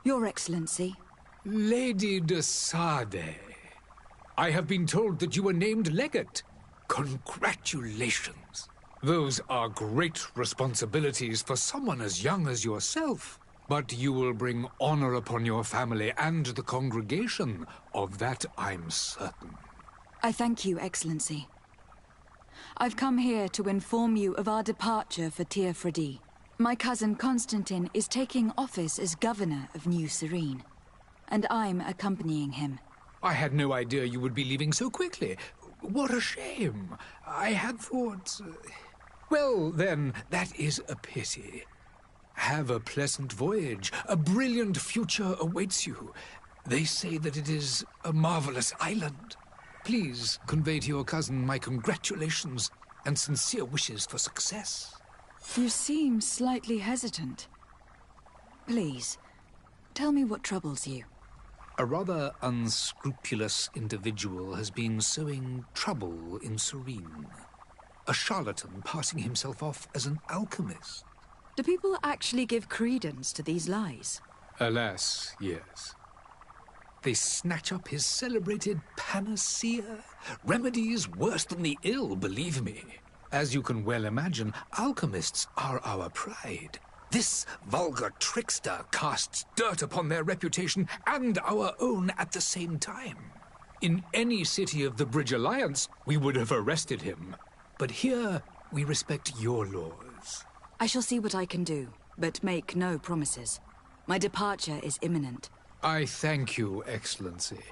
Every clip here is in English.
Your Excellency. Lady de Sade, I have been told that you were named legate. Congratulations. Those are great responsibilities for someone as young as yourself. But you will bring honor upon your family and the congregation. Of that I'm certain. I thank you, Excellency. I've come here to inform you of our departure for ps4test. My cousin Constantine is taking office as governor of New Serene, and I'm accompanying him. I had no idea you would be leaving so quickly. What a shame. I had thought... Well, then, that is a pity. Have a pleasant voyage. A brilliant future awaits you. They say that it is a marvelous island. Please convey to your cousin my congratulations and sincere wishes for success. You seem slightly hesitant. Please, tell me what troubles you. A rather unscrupulous individual has been sowing trouble in Serene. A charlatan passing himself off as an alchemist. Do people actually give credence to these lies? Alas, yes. They snatch up his celebrated panacea. Remedies worse than the ill, believe me. As you can well imagine, alchemists are our pride. This vulgar trickster casts dirt upon their reputation and our own at the same time. In any city of the Bridge Alliance, we would have arrested him. But here, we respect your laws. I shall see what I can do, but make no promises. My departure is imminent. I thank you, Excellency.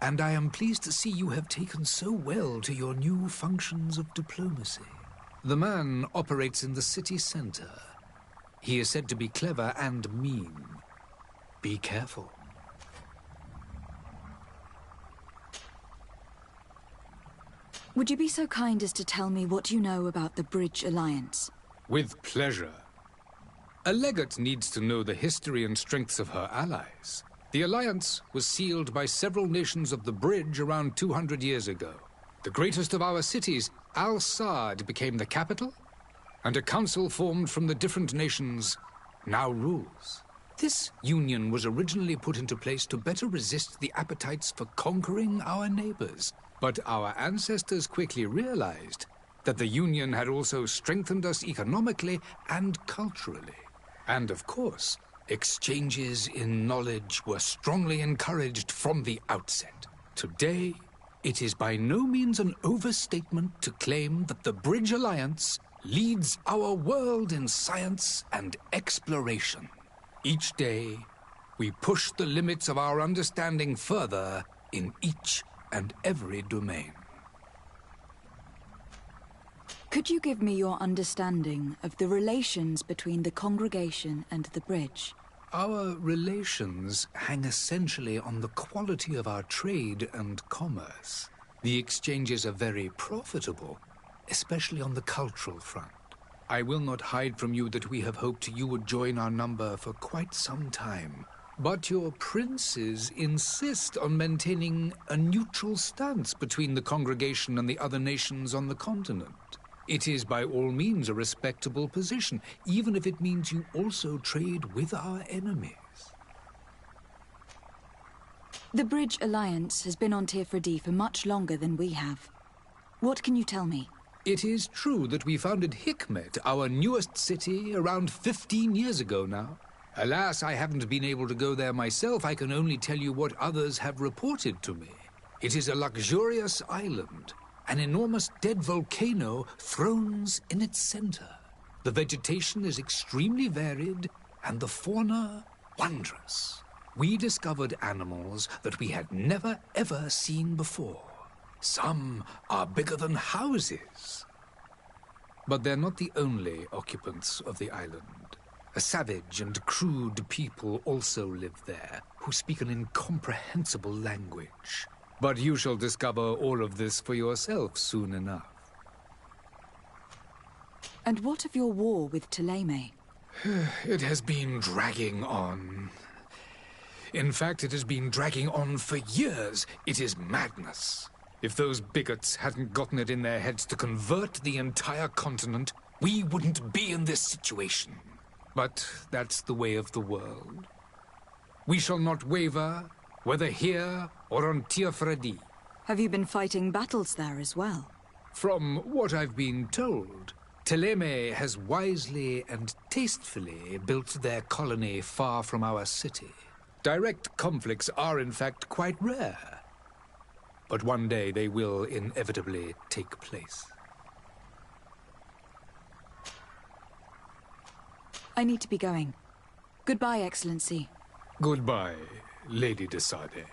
And I am pleased to see you have taken so well to your new functions of diplomacy. The man operates in the city center. He is said to be clever and mean. Be careful. Would you be so kind as to tell me what you know about the Bridge Alliance? With pleasure. A legate needs to know the history and strengths of her allies. The alliance was sealed by several nations of the Bridge around 200 years ago. The greatest of our cities, Al-Saad, became the capital, and a council formed from the different nations now rules. This union was originally put into place to better resist the appetites for conquering our neighbors. But our ancestors quickly realized that the union had also strengthened us economically and culturally. And of course, exchanges in knowledge were strongly encouraged from the outset. Today, it is by no means an overstatement to claim that the Bridge Alliance leads our world in science and exploration. Each day, we push the limits of our understanding further in each and every domain. Could you give me your understanding of the relations between the congregation and the Bridge? Our relations hang essentially on the quality of our trade and commerce. The exchanges are very profitable, especially on the cultural front. I will not hide from you that we have hoped you would join our number for quite some time. But your princes insist on maintaining a neutral stance between the congregation and the other nations on the continent. It is by all means a respectable position, even if it means you also trade with our enemies. The Bridge Alliance has been on ps4test for much longer than we have. What can you tell me? It is true that we founded Hikmet, our newest city, around 15 years ago now. Alas, I haven't been able to go there myself. I can only tell you what others have reported to me. It is a luxurious island. An enormous dead volcano thrones in its center. The vegetation is extremely varied, and the fauna wondrous. We discovered animals that we had never ever seen before. Some are bigger than houses. But they're not the only occupants of the island. A savage and crude people also live there, who speak an incomprehensible language. But you shall discover all of this for yourself soon enough. And what of your war with Ptolemy? It has been dragging on. In fact, it has been dragging on for years. It is madness. If those bigots hadn't gotten it in their heads to convert the entire continent, we wouldn't be in this situation. But that's the way of the world. We shall not waver, whether here or on Tir Fredi. Have you been fighting battles there as well? From what I've been told, Teleme has wisely and tastefully built their colony far from our city. Direct conflicts are in fact quite rare. But one day they will inevitably take place. I need to be going. Goodbye, Excellency. Goodbye, Lady de Sade.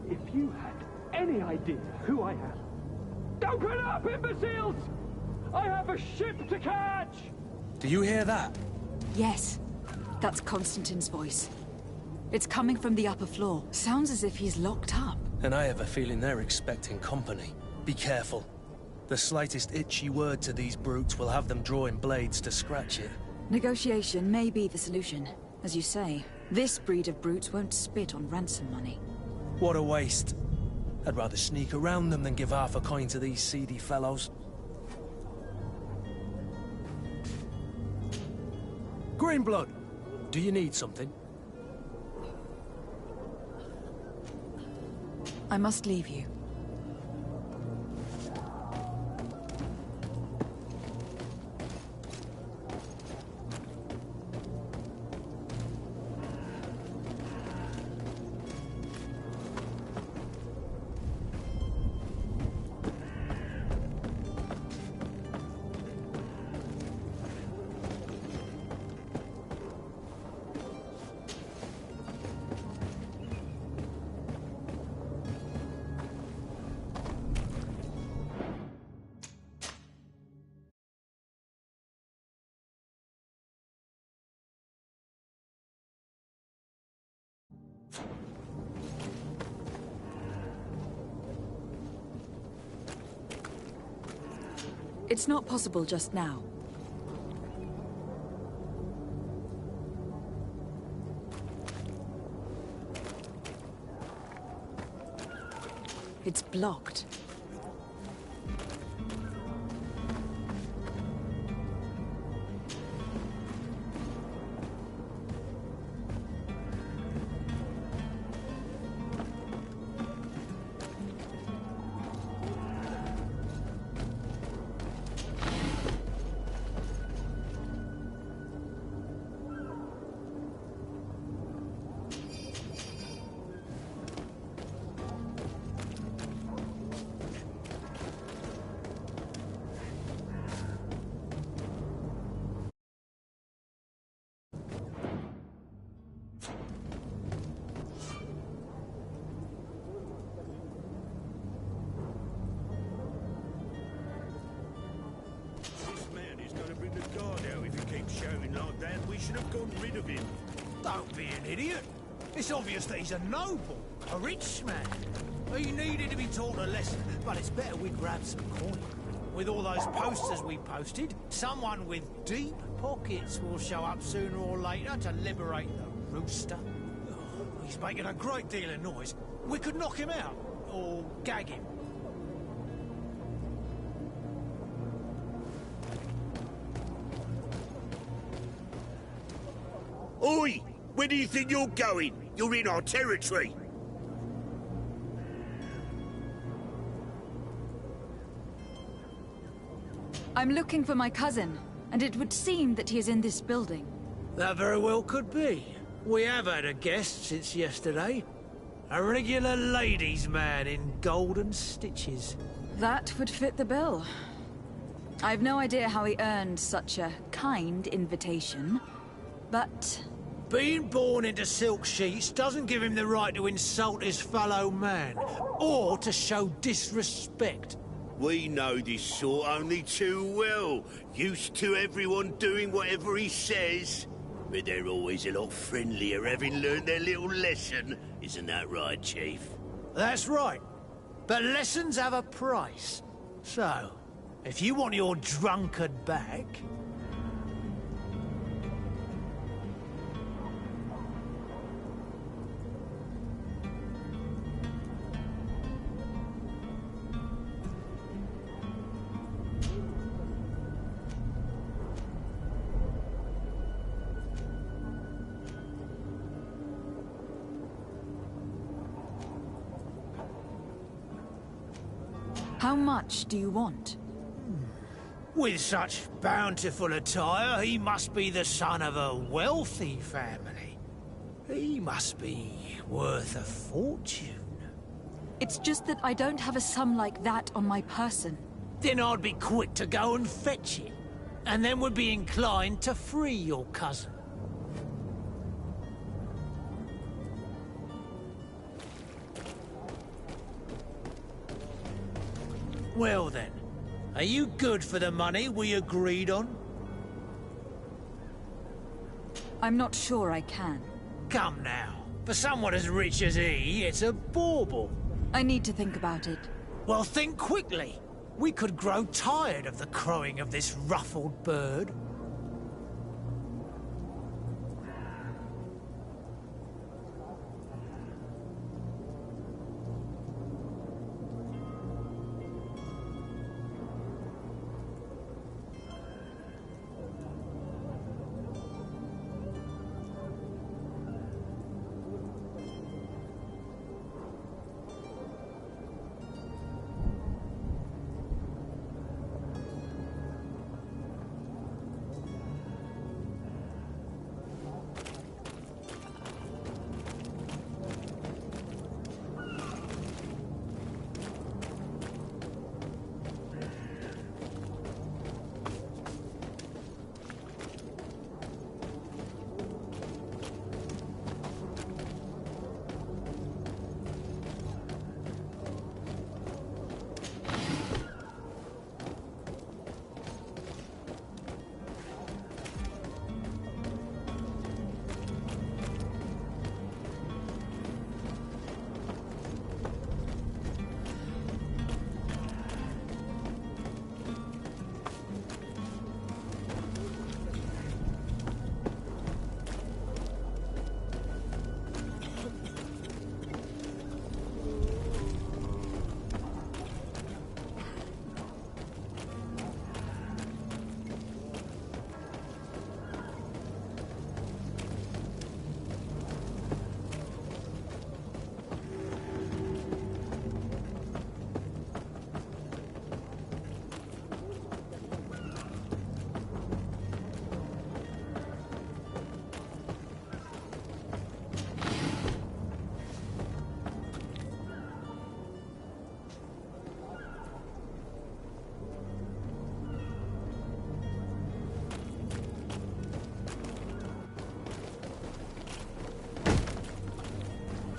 If you had any idea who I am... Open up, imbeciles! I have a ship to catch! Do you hear that? Yes, that's Constantine's voice. It's coming from the upper floor. Sounds as if he's locked up. And I have a feeling they're expecting company. Be careful. The slightest itchy word to these brutes will have them drawing blades to scratch it. Negotiation may be the solution. As you say, this breed of brutes won't spit on ransom money. What a waste. I'd rather sneak around them than give half a coin to these seedy fellows. Greenblood, do you need something? I must leave you. It's not possible just now. It's blocked. the guard out if he keeps shouting like that. We should have gotten rid of him. Don't be an idiot. It's obvious that he's a noble, a rich man. He needed to be taught a lesson, but it's better we grab some coin. With all those posters we posted, someone with deep pockets will show up sooner or later to liberate the rooster. Oh, he's making a great deal of noise. We could knock him out, or gag him. Oi! Where do you think you're going? You're in our territory. I'm looking for my cousin, and it would seem that he is in this building. That very well could be. We have had a guest since yesterday. A regular ladies' man in golden stitches. That would fit the bill. I've no idea how he earned such a kind invitation, but... Being born into silk sheets doesn't give him the right to insult his fellow man, or to show disrespect. We know this sort only too well. Used to everyone doing whatever he says. But they're always a lot friendlier having learned their little lesson. Isn't that right, Chief? That's right. But lessons have a price. So, if you want your drunkard back... How much do you want? With such bountiful attire, he must be the son of a wealthy family. He must be worth a fortune. It's just that I don't have a sum like that on my person. Then I'd be quick to go and fetch it. And then would be inclined to free your cousin. Well then, are you good for the money we agreed on? I'm not sure I can. Come now. For someone as rich as he, it's a bauble. I need to think about it. Well, think quickly. We could grow tired of the crowing of this ruffled bird.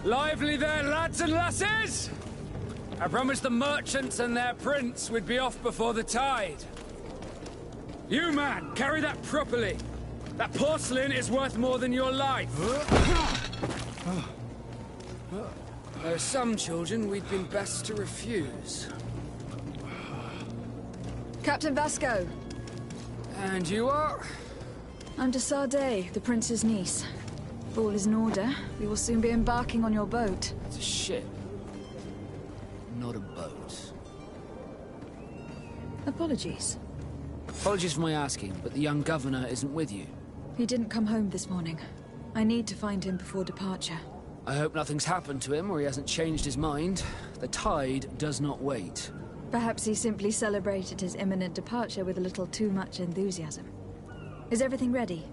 Lively there, lads and lasses! I promised the merchants and their prince we'd be off before the tide. You, man, carry that properly. That porcelain is worth more than your life. There are some children we'd been best to refuse. Captain Vasco. And you are? I'm de Sade, the prince's niece. If all is in order, we will soon be embarking on your boat. It's a ship. Not a boat. Apologies. Apologies for my asking, but the young governor isn't with you. He didn't come home this morning. I need to find him before departure. I hope nothing's happened to him or he hasn't changed his mind. The tide does not wait. Perhaps he simply celebrated his imminent departure with a little too much enthusiasm. Is everything ready?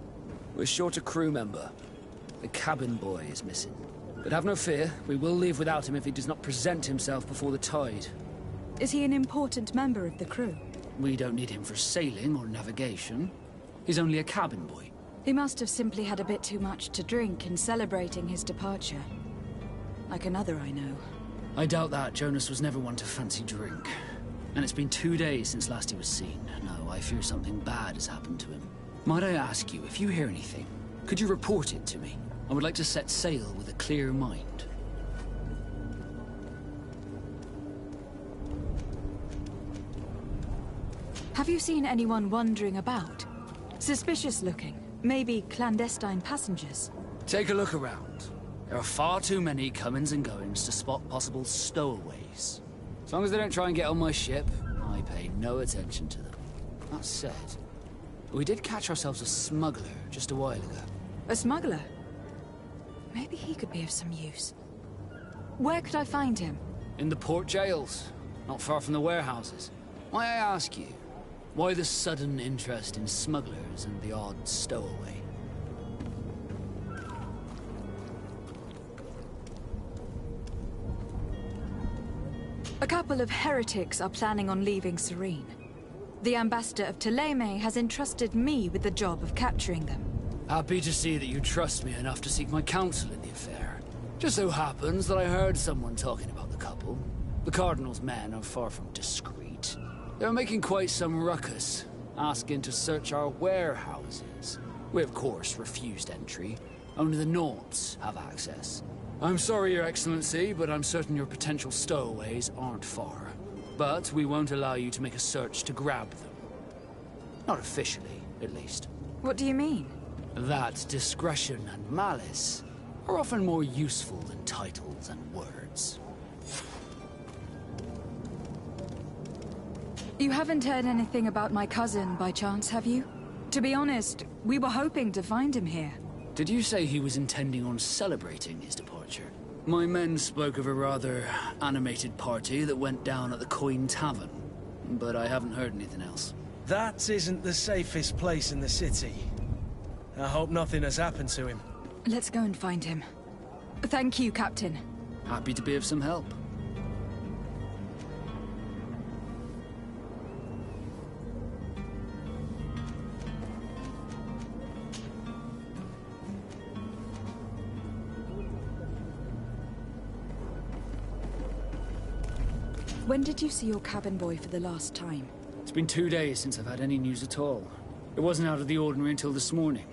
We're short a crew member. The cabin boy is missing. But have no fear, we will leave without him if he does not present himself before the tide. Is he an important member of the crew? We don't need him for sailing or navigation. He's only a cabin boy. He must have simply had a bit too much to drink in celebrating his departure. Like another I know. I doubt that. Jonas was never one to fancy drink. And it's been 2 days since last he was seen. No, I fear something bad has happened to him. Might I ask you, if you hear anything, could you report it to me? I would like to set sail with a clear mind. Have you seen anyone wandering about? Suspicious looking. Maybe clandestine passengers. Take a look around. There are far too many comings and goings to spot possible stowaways. As long as they don't try and get on my ship, I pay no attention to them. That said, we did catch ourselves a smuggler just a while ago. A smuggler? Maybe he could be of some use. Where could I find him? In the port jails, not far from the warehouses. May I ask you, why the sudden interest in smugglers and the odd stowaway? A couple of heretics are planning on leaving Serene. The ambassador of Ptolemy has entrusted me with the job of capturing them. Happy to see that you trust me enough to seek my counsel in the affair. Just so happens that I heard someone talking about the couple. The Cardinal's men are far from discreet. They're making quite some ruckus, asking to search our warehouses. We, of course, refused entry. Only the Nords have access. I'm sorry, Your Excellency, but I'm certain your potential stowaways aren't far. But we won't allow you to make a search to grab them. Not officially, at least. What do you mean? That discretion and malice are often more useful than titles and words. You haven't heard anything about my cousin by chance, have you? To be honest, we were hoping to find him here. Did you say he was intending on celebrating his departure? My men spoke of a rather animated party that went down at the Coin Tavern, but I haven't heard anything else. That isn't the safest place in the city. I hope nothing has happened to him. Let's go and find him. Thank you, Captain. Happy to be of some help. When did you see your cabin boy for the last time? It's been 2 days since I've had any news at all. It wasn't out of the ordinary until this morning.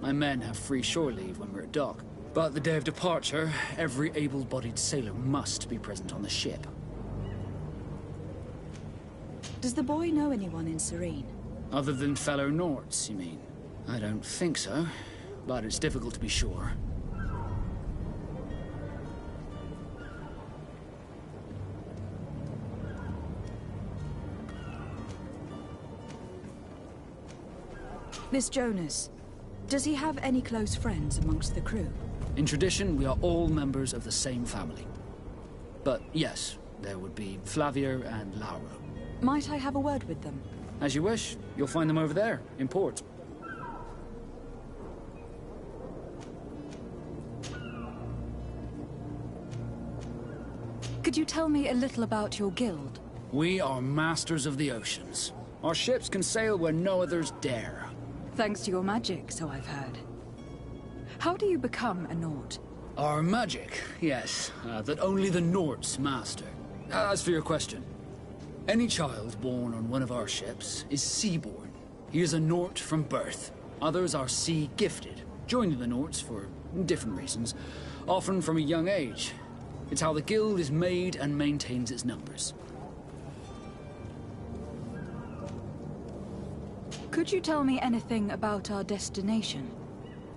My men have free shore leave when we're at dock. But the day of departure, every able-bodied sailor must be present on the ship. Does the boy know anyone in Serene? Other than fellow Nords, you mean? I don't think so, but it's difficult to be sure. This Jonas, does he have any close friends amongst the crew? In tradition, we are all members of the same family. But yes, there would be Flavia and Laura. Might I have a word with them? As you wish. You'll find them over there, in port. Could you tell me a little about your guild? We are masters of the oceans. Our ships can sail where no others dare. Thanks to your magic, so I've heard. How do you become a Nord? Our magic, yes, that only the Nords master. As for your question, any child born on one of our ships is seaborn. He is a Nort from birth. Others are sea-gifted, joining the Norts for different reasons, often from a young age. It's how the guild is made and maintains its numbers. Could you tell me anything about our destination?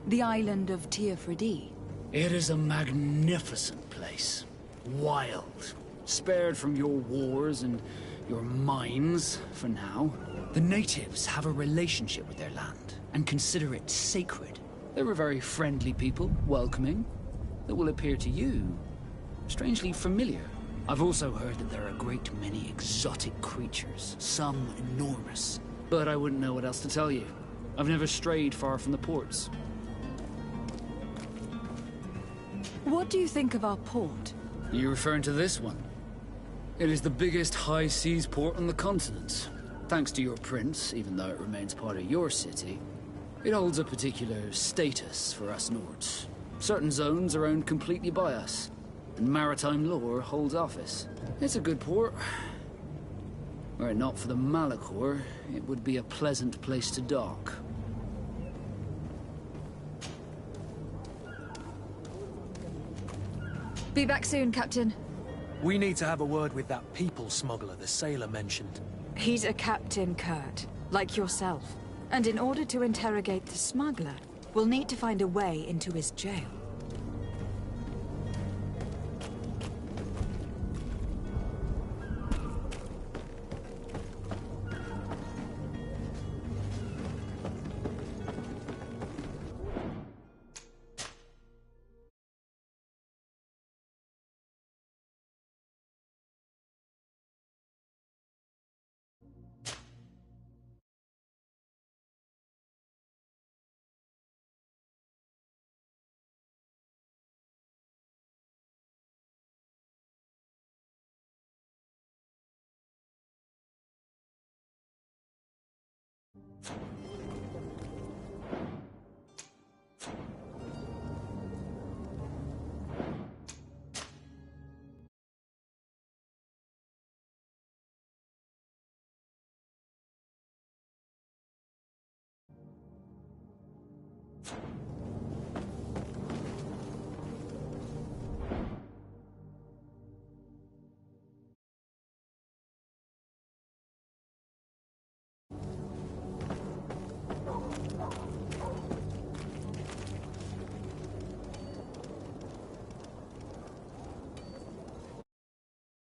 The island of Tir-Fredi? It is a magnificent place. Wild. Spared from your wars and your mines, for now. The natives have a relationship with their land, and consider it sacred. They're a very friendly people, welcoming, that will appear to you strangely familiar. I've also heard that there are a great many exotic creatures, some enormous. But I wouldn't know what else to tell you. I've never strayed far from the ports. What do you think of our port? Are you referring to this one? It is the biggest high seas port on the continent. Thanks to your prince, even though it remains part of your city, it holds a particular status for us Nords. Certain zones are owned completely by us, and maritime law holds office. It's a good port. Were it not for the Malachor, it would be a pleasant place to dock. Be back soon, Captain. We need to have a word with that people smuggler the sailor mentioned. He's a captain, Kurt, like yourself. And in order to interrogate the smuggler, we'll need to find a way into his jail.